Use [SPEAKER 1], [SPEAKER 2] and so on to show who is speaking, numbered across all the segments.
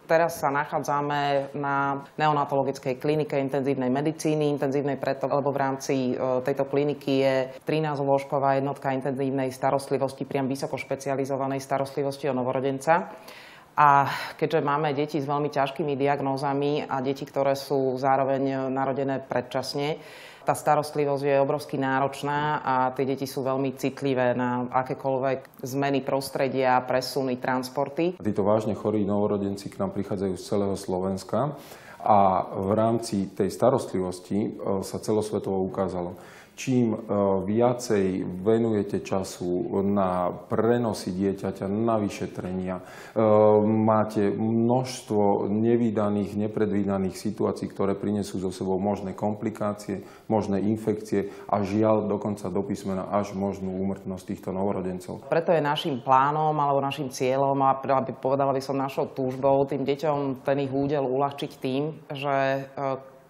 [SPEAKER 1] Teraz sa nachádzame na neonatologickej klinike intenzívnej medicíny, intenzívnej preto, lebo v rámci tejto kliniky je 13-lôžková jednotka intenzívnej starostlivosti, priam vysoko špecializovanej starostlivosti o novorodenca. A keďže máme deti s veľmi ťažkými diagnózami a deti, ktoré sú zároveň narodené predčasne, tá starostlivosť je obrovsky náročná a tie deti sú veľmi citlivé na akékoľvek zmeny prostredia, presuny, transporty.
[SPEAKER 2] Títo vážne chorí novorodenci k nám prichádzajú z celého Slovenska a v rámci tej starostlivosti sa celosvetovo ukázalo, čím viacej venujete času na prenosy dieťaťa, na vyšetrenia, máte množstvo nevídaných, nepredvídaných situácií, ktoré prinesú so sebou možné komplikácie, možné infekcie a žiaľ dokonca do písmena až možnú úmrtnosť týchto novorodencov.
[SPEAKER 1] Preto je našim plánom alebo našim cieľom, a povedala by som našou túžbou, tým deťom ten ich údel uľahčiť tým, že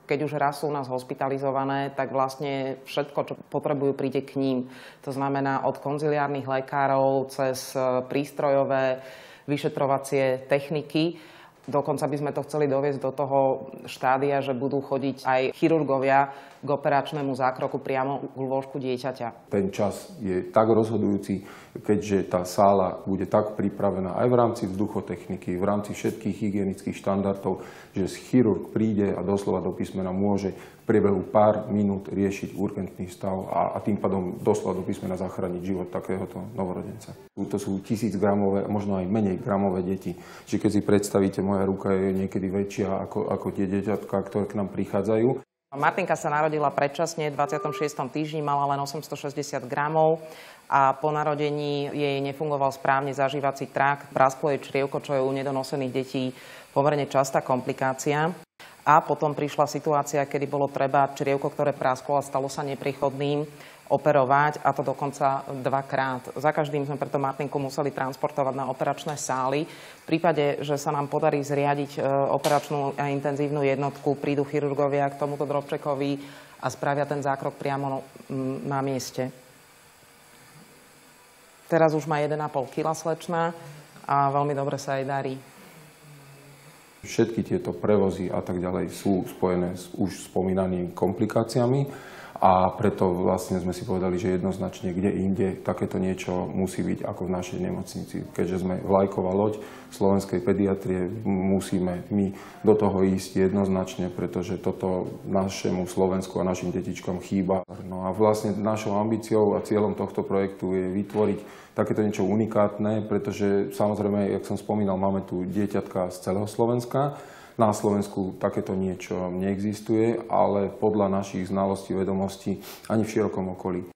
[SPEAKER 1] keď už raz sú u nás hospitalizované, tak vlastne všetko, čo potrebujú, príde k ním. To znamená od konziliárnych lekárov cez prístrojové vyšetrovacie techniky. Dokonca by sme to chceli doviesť do toho štádia, že budú chodiť aj chirurgovia k operačnému zákroku priamo k lôžku dieťaťa.
[SPEAKER 2] Ten čas je tak rozhodujúci, keďže tá sála bude tak pripravená aj v rámci vzduchotechniky, v rámci všetkých hygienických štandardov, že chirurg príde a doslova do písmena môže v priebehu pár minút riešiť urgentný stav a tým pádom doslova do písmena zachrániť život takéhoto novorodenca. To sú 1000-gramové, možno aj menej gramové deti. Čiže keď si predstavíte, moja ruka je niekedy väčšia ako tie dieťatka, ktoré k nám prichádzajú.
[SPEAKER 1] Martinka sa narodila predčasne, v 26. týždni mala len 860 gramov a po narodení jej nefungoval správne zažívací trakt, prasklo jej črievko, čo je u nedonosených detí pomerne častá komplikácia. A potom prišla situácia, kedy bolo treba črievko, ktoré prasklo a stalo sa nepriechodným, operovať, a to dokonca 2-krát. Za každým sme preto Martinku museli transportovať na operačné sály. V prípade, že sa nám podarí zriadiť operačnú a intenzívnu jednotku, prídu chirurgovia k tomuto drobčekovi a spravia ten zákrok priamo na mieste. Teraz už má 1,5 kg slečna a veľmi dobre sa jej darí.
[SPEAKER 2] Všetky tieto prevozy a tak ďalej sú spojené s už spomínanými komplikáciami. A preto vlastne sme si povedali, že jednoznačne kde inde takéto niečo musí byť ako v našej nemocnici. Keďže sme vlajková loď slovenskej pediatrie, musíme my do toho ísť jednoznačne, pretože toto našemu Slovensku a našim detičkom chýba. No a vlastne našou ambíciou a cieľom tohto projektu je vytvoriť takéto niečo unikátne, pretože samozrejme, jak som spomínal, máme tu dieťatka z celého Slovenska. Na Slovensku takéto niečo neexistuje, ale podľa našich znalostí, vedomostí ani v širokom okolí